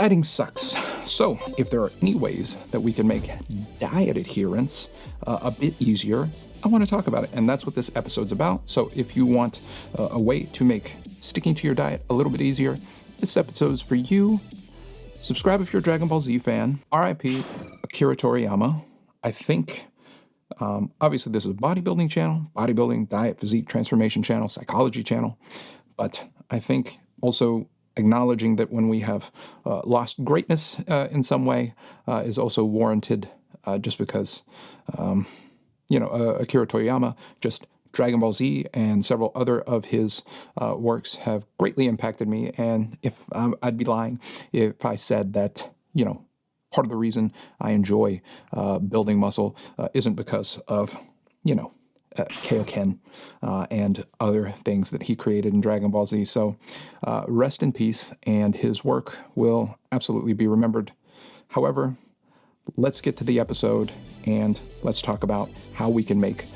Dieting sucks. So if there are any ways that we can make diet adherence a bit easier, I want to talk about it. And that's what this episode's about. So if you want a way to make sticking to your diet a little bit easier, this episode's for you. Subscribe if you're a Dragon Ball Z fan. R.I.P. Akira Toriyama. I think, obviously this is a bodybuilding channel, bodybuilding, diet, physique, transformation channel, psychology channel. But I think also acknowledging that when we have lost greatness in some way is also warranted just because, Akira Toriyama, just Dragon Ball Z and several other of his works have greatly impacted me. And if I'd be lying if I said that, part of the reason I enjoy building muscle isn't because of, Kaioken and other things that he created in Dragon Ball Z. So rest in peace, and his work will absolutely be remembered. However, let's get to the episode and let's talk about how we can make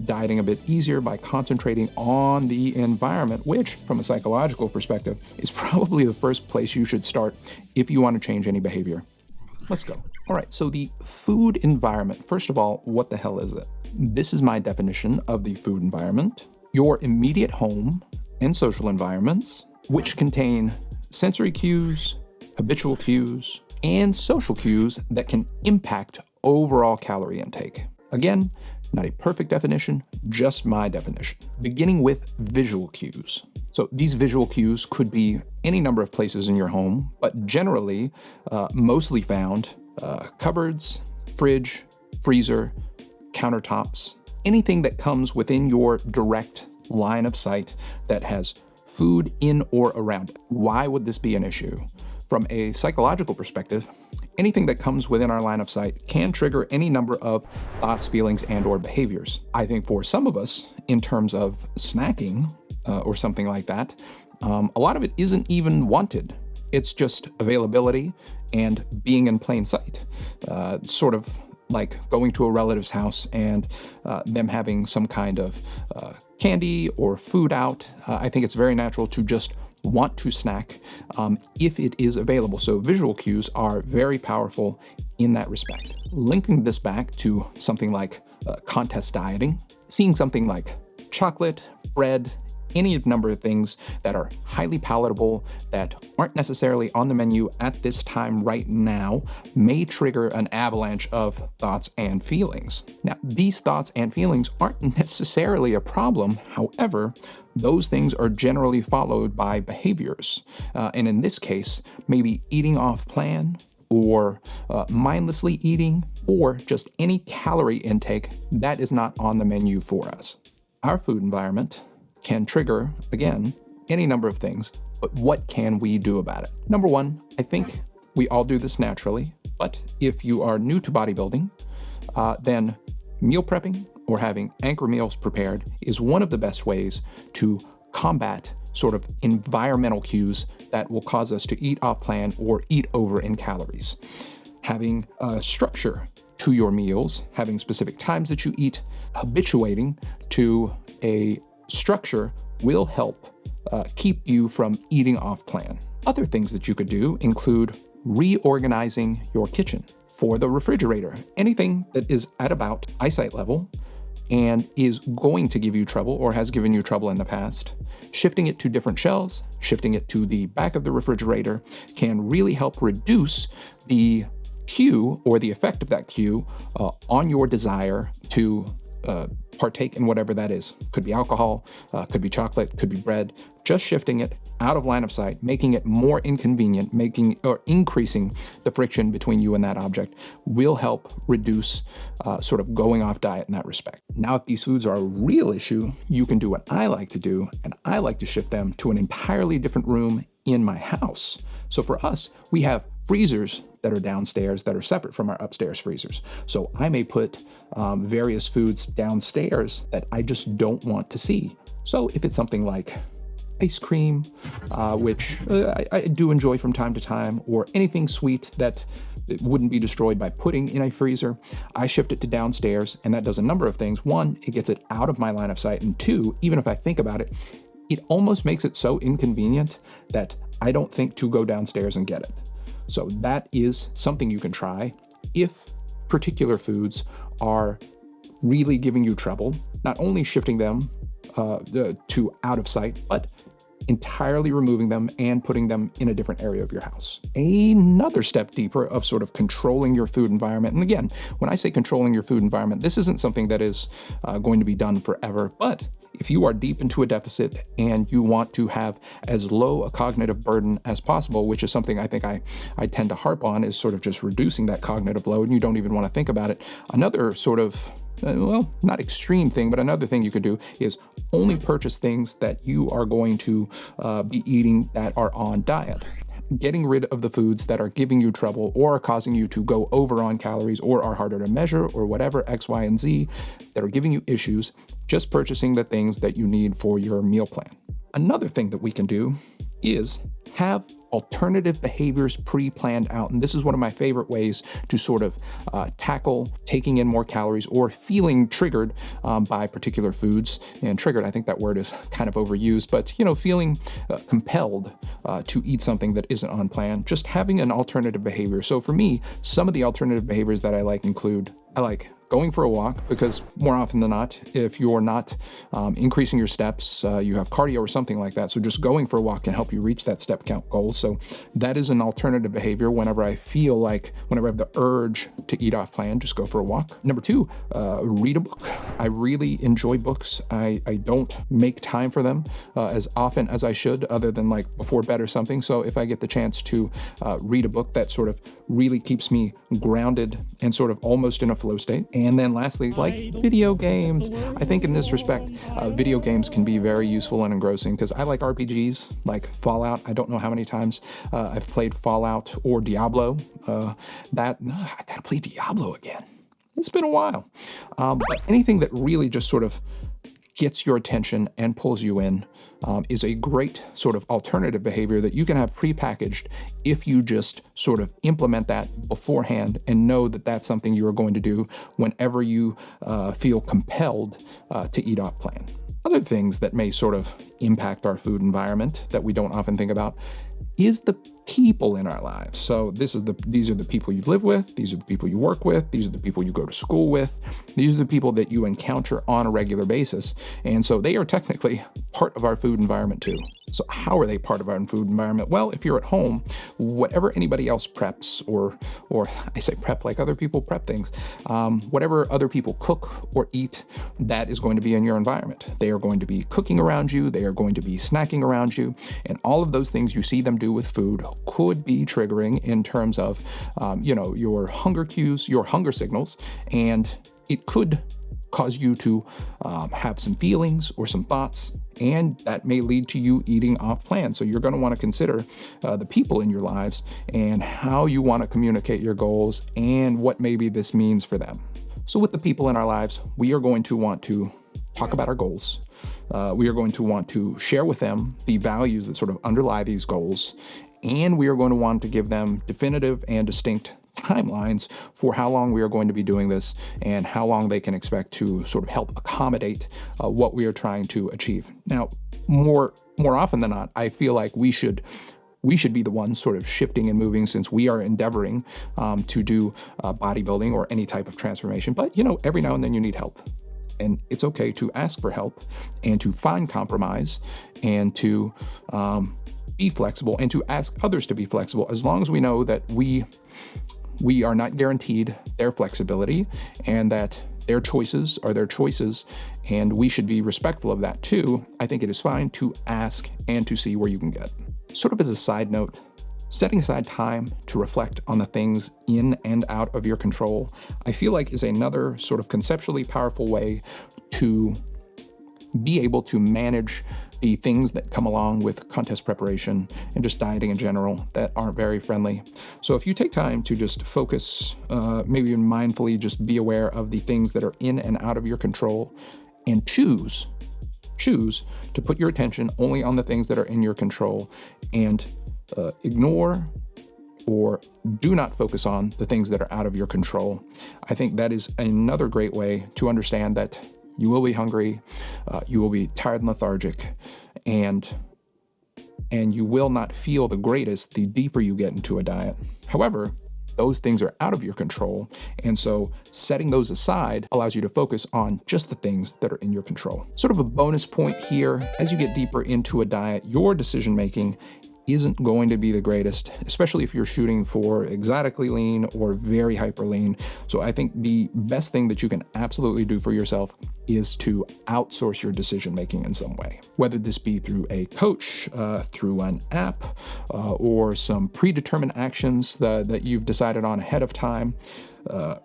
dieting a bit easier by concentrating on the environment, which, from a psychological perspective, is probably the first place you should start if you want to change any behavior. Let's go. All right, so the food environment. First of all, what the hell is it? This is my definition of the food environment. Your immediate home and social environments, which contain sensory cues, habitual cues, and social cues that can impact overall calorie intake. Again, not a perfect definition, just my definition. Beginning with visual cues. So these visual cues could be any number of places in your home, but generally mostly found cupboards, fridge, freezer, countertops, anything that comes within your direct line of sight that has food in or around it. Why would this be an issue? From a psychological perspective, anything that comes within our line of sight can trigger any number of thoughts, feelings, and or behaviors. I think for some of us, in terms of snacking or something like that, a lot of it isn't even wanted. It's just availability and being in plain sight. Sort of like going to a relative's house and them having some kind of candy or food out. I think it's very natural to just want to snack if it is available. So visual cues are very powerful in that respect. Linking this back to something like contest dieting, seeing something like chocolate, bread, any number of things that are highly palatable that aren't necessarily on the menu at this time right now may trigger an avalanche of thoughts and feelings. Now, these thoughts and feelings aren't necessarily a problem. However, those things are generally followed by behaviors. And in this case, maybe eating off plan, or mindlessly eating, or just any calorie intake that is not on the menu for us. Our food environment can trigger, again, any number of things, but what can we do about it? Number one, I think we all do this naturally, but if you are new to bodybuilding, then meal prepping or having anchor meals prepared is one of the best ways to combat sort of environmental cues that will cause us to eat off plan or eat over in calories. Having a structure to your meals, having specific times that you eat, habituating to a structure will help keep you from eating off plan. Other things that you could do include reorganizing your kitchen. For the refrigerator, anything that is at about eyesight level and is going to give you trouble or has given you trouble in the past, shifting it to different shelves, shifting it to the back of the refrigerator can really help reduce the cue or the effect of that cue on your desire to partake in whatever that is. Could be alcohol, could be chocolate, could be bread. Just shifting it out of line of sight, making it more inconvenient, increasing the friction between you and that object will help reduce sort of going off diet in that respect. Now, if these foods are a real issue, you can do what I like to do, and I like to shift them to an entirely different room in my house. So for us, we have freezers that are downstairs that are separate from our upstairs freezers. So I may put various foods downstairs that I just don't want to see. So if it's something like ice cream, which I do enjoy from time to time, or anything sweet that it wouldn't be destroyed by putting in a freezer, I shift it to downstairs, and that does a number of things. One, it gets it out of my line of sight, and two, even if I think about it, it almost makes it so inconvenient that I don't think to go downstairs and get it. So that is something you can try if particular foods are really giving you trouble, not only shifting them to out of sight, but entirely removing them and putting them in a different area of your house. Another step deeper of sort of controlling your food environment. And again, when I say controlling your food environment, this isn't something that is going to be done forever, but if you are deep into a deficit and you want to have as low a cognitive burden as possible, which is something I think I tend to harp on, is sort of just reducing that cognitive load, and you don't even want to think about it. Another sort of well, not extreme thing, but another thing you could do is only purchase things that you are going to be eating that are on diet. Getting rid of the foods that are giving you trouble or are causing you to go over on calories or are harder to measure or whatever, X, Y, and Z, that are giving you issues, just purchasing the things that you need for your meal plan. Another thing that we can do is have alternative behaviors pre-planned out. And this is one of my favorite ways to sort of tackle taking in more calories or feeling triggered by particular foods. And triggered, I think that word is kind of overused, but feeling compelled to eat something that isn't on plan, just having an alternative behavior. So for me, some of the alternative behaviors that I like include, I like going for a walk, because more often than not, if you're not increasing your steps, you have cardio or something like that. So just going for a walk can help you reach that step count goal. So that is an alternative behavior. Whenever I have the urge to eat off plan, just go for a walk. Number two, read a book. I really enjoy books. I don't make time for them as often as I should, other than like before bed or something. So if I get the chance to read a book, that sort of really keeps me grounded and sort of almost in a flow state. And then lastly, like video games. I think in this respect, video games can be very useful and engrossing, because I like RPGs, like Fallout. I don't know how many times I've played Fallout or Diablo. I gotta play Diablo again. It's been a while. But anything that really just sort of gets your attention and pulls you in is a great sort of alternative behavior that you can have prepackaged if you just sort of implement that beforehand and know that that's something you are going to do whenever you feel compelled to eat off plan. Other things that may sort of impact our food environment that we don't often think about is the people in our lives. So these are the people you live with, these are the people you work with, these are the people you go to school with, these are the people that you encounter on a regular basis. And so they are technically part of our food environment too. So how are they part of our food environment? Well, if you're at home, whatever anybody else preps, or I say prep like other people prep things, whatever other people cook or eat, that is going to be in your environment. They are going to be cooking around you, they are going to be snacking around you, and all of those things you see them do with food could be triggering in terms of, your hunger cues, your hunger signals, and it could cause you to have some feelings or some thoughts, and that may lead to you eating off plan. So you're going to want to consider the people in your lives and how you want to communicate your goals and what maybe this means for them. So with the people in our lives, we are going to want to talk about our goals. We are going to want to share with them the values that sort of underlie these goals, and we are going to want to give them definitive and distinct timelines for how long we are going to be doing this and how long they can expect to sort of help accommodate what we are trying to achieve. Now, more often than not, I feel like we should be the ones sort of shifting and moving, since we are endeavoring to do bodybuilding or any type of transformation. But, every now and then you need help. And it's okay to ask for help and to find compromise and to be flexible and to ask others to be flexible, as long as we know that we are not guaranteed their flexibility and that their choices are their choices, and we should be respectful of that too. I think it is fine to ask and to see where you can get. Sort of as a side note, setting aside time to reflect on the things in and out of your control, I feel like is another sort of conceptually powerful way to be able to manage the things that come along with contest preparation and just dieting in general that aren't very friendly. So if you take time to just focus, maybe even mindfully just be aware of the things that are in and out of your control, and choose to put your attention only on the things that are in your control, and ignore or do not focus on the things that are out of your control. I think that is another great way to understand that you will be hungry, you will be tired and lethargic, and and you will not feel the greatest the deeper you get into a diet. However, those things are out of your control, and so setting those aside allows you to focus on just the things that are in your control. Sort of a bonus point here, as you get deeper into a diet, your decision making isn't going to be the greatest, especially if you're shooting for exotically lean or very hyper lean. So I think the best thing that you can absolutely do for yourself is to outsource your decision making in some way, whether this be through a coach, through an app, or some predetermined actions that you've decided on ahead of time.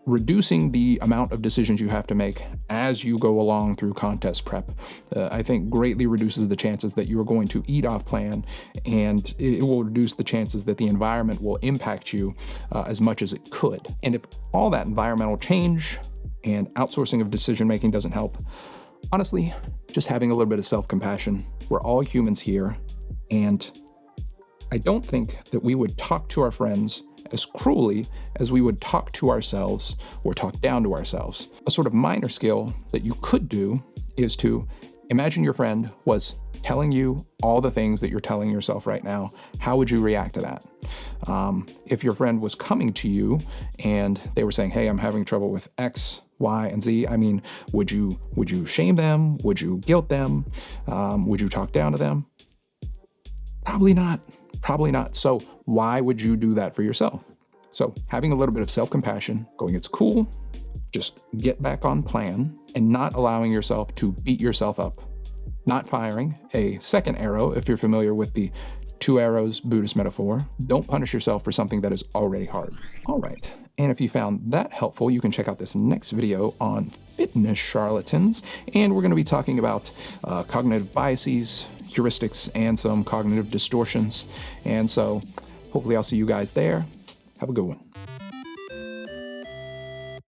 Reducing the amount of decisions you have to make as you go along through contest prep, I think greatly reduces the chances that you are going to eat off plan, and it will reduce the chances that the environment will impact you as much as it could. And if all that environmental change and outsourcing of decision making doesn't help, honestly, just having a little bit of self-compassion. We're all humans here, and I don't think that we would talk to our friends as cruelly as we would talk to ourselves or talk down to ourselves. A sort of minor skill that you could do is to imagine your friend was telling you all the things that you're telling yourself right now. How would you react to that? If your friend was coming to you and they were saying, hey, I'm having trouble with X, Y, and Z, I mean, would you shame them? Would you guilt them? Would you talk down to them? Probably not. Probably not. So why would you do that for yourself? So having a little bit of self-compassion, going, it's cool, just get back on plan, and not allowing yourself to beat yourself up. Not firing a second arrow, if you're familiar with the 2 arrows Buddhist metaphor. Don't punish yourself for something that is already hard. All right. And if you found that helpful, you can check out this next video on fitness charlatans. And we're going to be talking about cognitive biases, heuristics, and some cognitive distortions. And so hopefully I'll see you guys there. Have a good one.